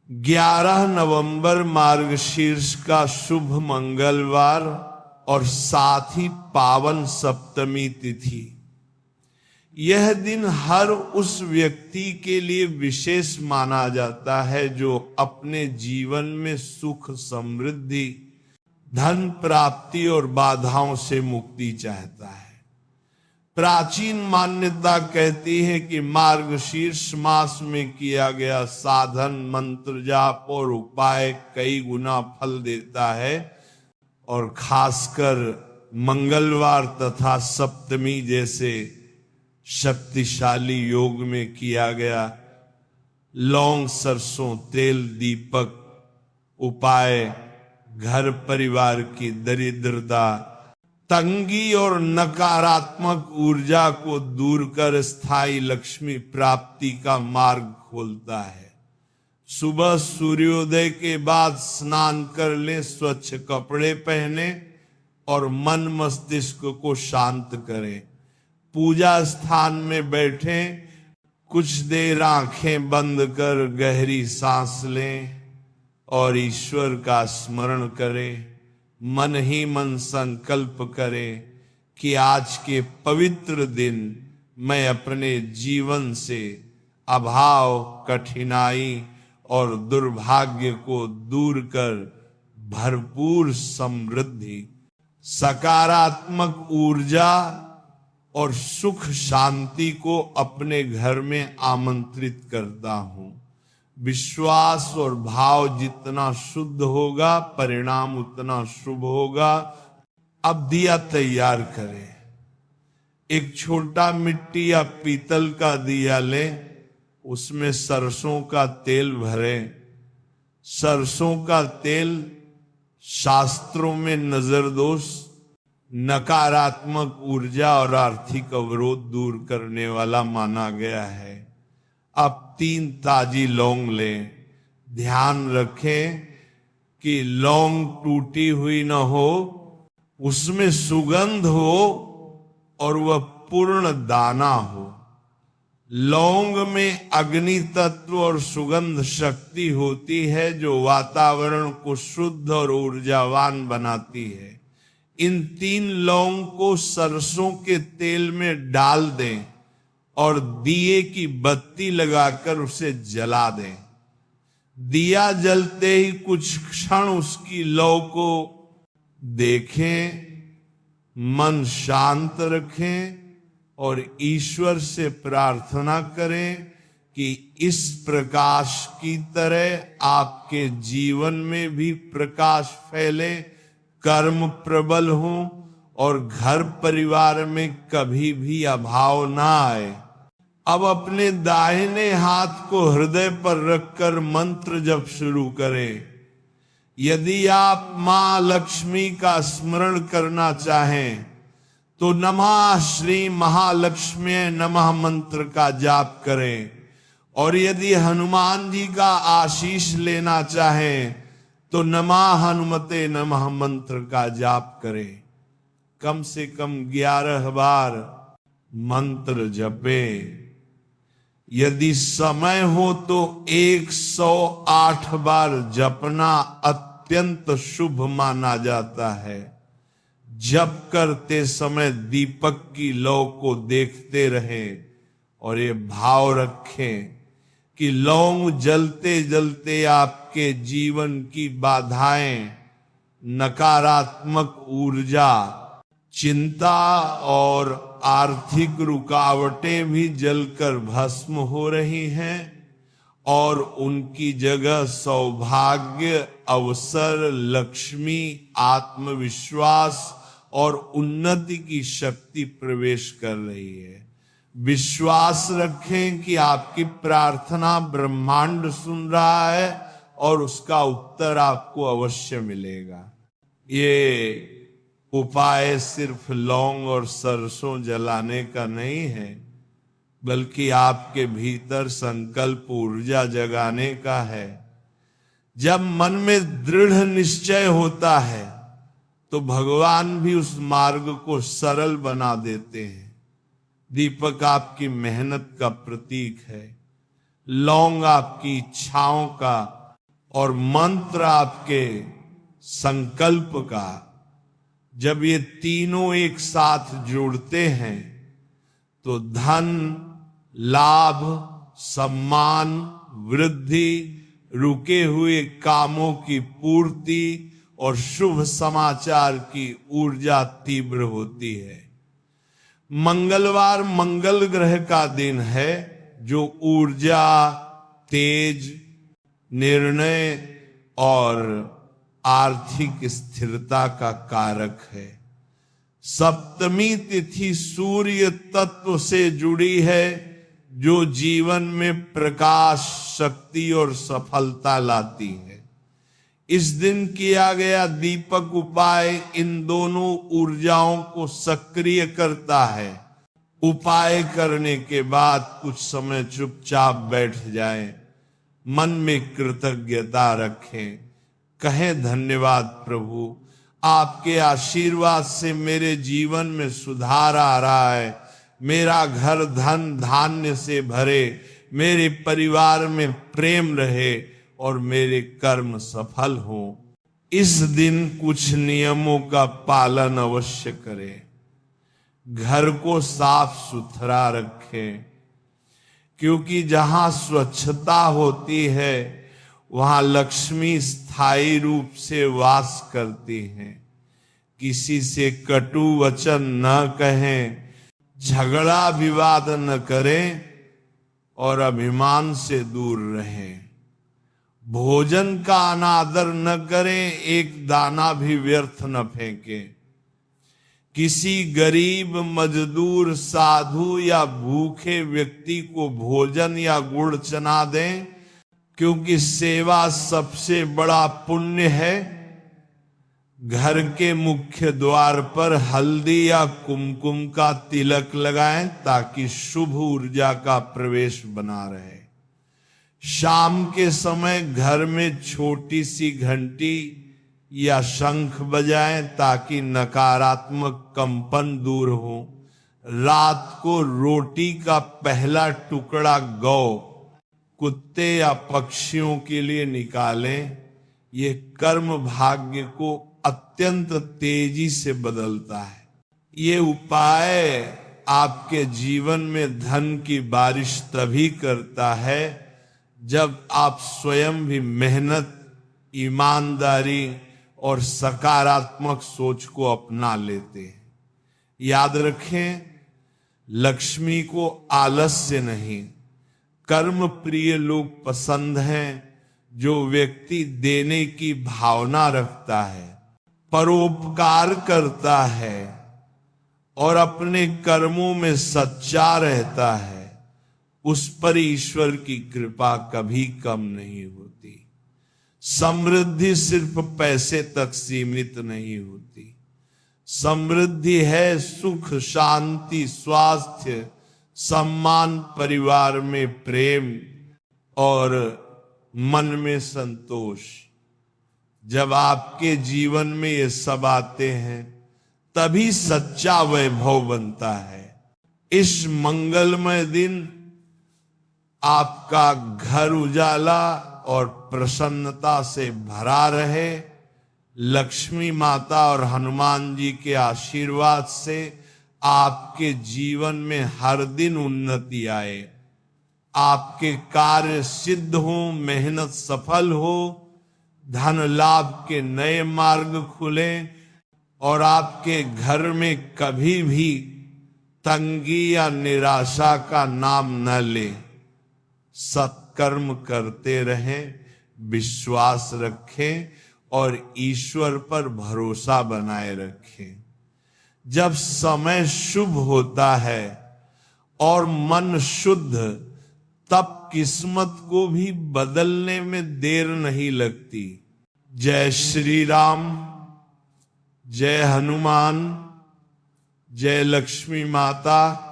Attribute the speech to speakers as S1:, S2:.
S1: 11 नवंबर मार्गशीर्ष का शुभ मंगलवार और साथ ही पावन सप्तमी तिथि। यह दिन हर उस व्यक्ति के लिए विशेष माना जाता है जो अपने जीवन में सुख, समृद्धि, धन प्राप्ति और बाधाओं से मुक्ति चाहता है। प्राचीन मान्यता कहती है कि मार्गशीर्ष मास में किया गया साधन, मंत्र जाप और उपाय कई गुना फल देता है और खासकर मंगलवार तथा सप्तमी जैसे शक्तिशाली योग में किया गया लौंग, सरसों तेल, दीपक उपाय घर परिवार की दरिद्रता, तंगी और नकारात्मक ऊर्जा को दूर कर स्थायी लक्ष्मी प्राप्ति का मार्ग खोलता है। सुबह सूर्योदय के बाद स्नान कर ले, स्वच्छ कपड़े पहने और मन मस्तिष्क को शांत करें। पूजा स्थान में बैठे, कुछ देर आंखें बंद कर गहरी सांस लें और ईश्वर का स्मरण करें। मन ही मन संकल्प करें कि आज के पवित्र दिन मैं अपने जीवन से अभाव, कठिनाई और दुर्भाग्य को दूर कर भरपूर समृद्धि, सकारात्मक ऊर्जा और सुख शांति को अपने घर में आमंत्रित करता हूं। विश्वास और भाव जितना शुद्ध होगा, परिणाम उतना शुभ होगा। अब दिया तैयार करें। एक छोटा मिट्टी या पीतल का दिया लें, उसमें सरसों का तेल भरें। सरसों का तेल शास्त्रों में नजर दोष, नकारात्मक ऊर्जा और आर्थिक अवरोध दूर करने वाला माना गया है। अब 3 ताजी लौंग लें। ध्यान रखें कि लौंग टूटी हुई न हो, उसमें सुगंध हो और वह पूर्ण दाना हो। लौंग में अग्नि तत्व और सुगंध शक्ति होती है जो वातावरण को शुद्ध और ऊर्जावान बनाती है। इन 3 लौंग को सरसों के तेल में डाल दें और दिए की बत्ती लगाकर उसे जला दें। दिया जलते ही कुछ क्षण उसकी लौ को देखें, मन शांत रखें और ईश्वर से प्रार्थना करें कि इस प्रकाश की तरह आपके जीवन में भी प्रकाश फैले, कर्म प्रबल हो और घर परिवार में कभी भी अभाव ना आए। अब अपने दाहिने हाथ को हृदय पर रखकर मंत्र जप शुरू करें। यदि आप मां लक्ष्मी का स्मरण करना चाहें तो नमः श्री महालक्ष्मी नमः मंत्र का जाप करें और यदि हनुमान जी का आशीष लेना चाहें तो नमः हनुमते नमः मंत्र का जाप करें। कम से कम 11 बार मंत्र जपे। यदि समय हो तो 108 बार जपना अत्यंत शुभ माना जाता है। जप करते समय दीपक की लौ को देखते रहें और ये भाव रखें कि लौंग जलते जलते आपके जीवन की बाधाएं, नकारात्मक ऊर्जा, चिंता और आर्थिक रुकावटें भी जलकर भस्म हो रही हैं और उनकी जगह सौभाग्य, अवसर, लक्ष्मी, आत्मविश्वास और उन्नति की शक्ति प्रवेश कर रही है। विश्वास रखें कि आपकी प्रार्थना ब्रह्मांड सुन रहा है और उसका उत्तर आपको अवश्य मिलेगा। ये उपाय सिर्फ लौंग और सरसों जलाने का नहीं है, बल्कि आपके भीतर संकल्प ऊर्जा जगाने का है। जब मन में दृढ़ निश्चय होता है तो भगवान भी उस मार्ग को सरल बना देते हैं। दीपक आपकी मेहनत का प्रतीक है, लौंग आपकी इच्छाओं का और मंत्र आपके संकल्प का, जब ये तीनों एक साथ जुड़ते हैं तो धन, लाभ, सम्मान, वृद्धि, रुके हुए कामों की पूर्ति और शुभ समाचार की ऊर्जा तीव्र होती है। मंगलवार मंगल ग्रह का दिन है, जो ऊर्जा, तेज, निर्णय और आर्थिक स्थिरता का कारक है। सप्तमी तिथि सूर्य तत्व से जुड़ी है, जो जीवन में प्रकाश, शक्ति और सफलता लाती है। इस दिन किया गया दीपक उपाय इन दोनों ऊर्जाओं को सक्रिय करता है। उपाय करने के बाद कुछ समय चुपचाप बैठ जाएं, मन में कृतज्ञता रखें, कहें धन्यवाद प्रभु, आपके आशीर्वाद से मेरे जीवन में सुधार आ रहा है, मेरा घर धन धान्य से भरे, मेरे परिवार में प्रेम रहे और मेरे कर्म सफल हो। इस दिन कुछ नियमों का पालन अवश्य करें। घर को साफ सुथरा रखें, क्योंकि जहां स्वच्छता होती है वहां लक्ष्मी स्थायी रूप से वास करती हैं। किसी से कटु वचन न कहें, झगड़ा विवाद न करें और अभिमान से दूर रहें। भोजन का अनादर न करें, एक दाना भी व्यर्थ न फेंकें। किसी गरीब, मजदूर, साधु या भूखे व्यक्ति को भोजन या गुड़ चना दें, क्योंकि सेवा सबसे बड़ा पुण्य है। घर के मुख्य द्वार पर हल्दी या कुमकुम का तिलक लगाएं, ताकि शुभ ऊर्जा का प्रवेश बना रहे। शाम के समय घर में छोटी सी घंटी या शंख बजाएं, ताकि नकारात्मक कंपन दूर हो। रात को रोटी का पहला टुकड़ा गौ, कुत्ते या पक्षियों के लिए निकालें। ये कर्म भाग्य को अत्यंत तेजी से बदलता है। ये उपाय आपके जीवन में धन की बारिश तभी करता है जब आप स्वयं भी मेहनत, ईमानदारी और सकारात्मक सोच को अपना लेते हैं। याद रखें, लक्ष्मी को आलस्य नहीं, कर्म प्रिय लोग पसंद हैं। जो व्यक्ति देने की भावना रखता है, परोपकार करता है और अपने कर्मों में सच्चा रहता है, उस पर ईश्वर की कृपा कभी कम नहीं होती। समृद्धि सिर्फ पैसे तक सीमित नहीं होती। समृद्धि है सुख, शांति, स्वास्थ्य, सम्मान, परिवार में प्रेम और मन में संतोष। जब आपके जीवन में ये सब आते हैं, तभी सच्चा वैभव बनता है। इस मंगलमय दिन आपका घर उजाला और प्रसन्नता से भरा रहे। लक्ष्मी माता और हनुमान जी के आशीर्वाद से आपके जीवन में हर दिन उन्नति आए, आपके कार्य सिद्ध हो, मेहनत सफल हो, धन लाभ के नए मार्ग खुले और आपके घर में कभी भी तंगी या निराशा का नाम न ले। सत्कर्म करते रहें, विश्वास रखें और ईश्वर पर भरोसा बनाए रखें। जब समय शुभ होता है और मन शुद्ध, तब किस्मत को भी बदलने में देर नहीं लगती। जय श्री राम, जय हनुमान, जय लक्ष्मी माता।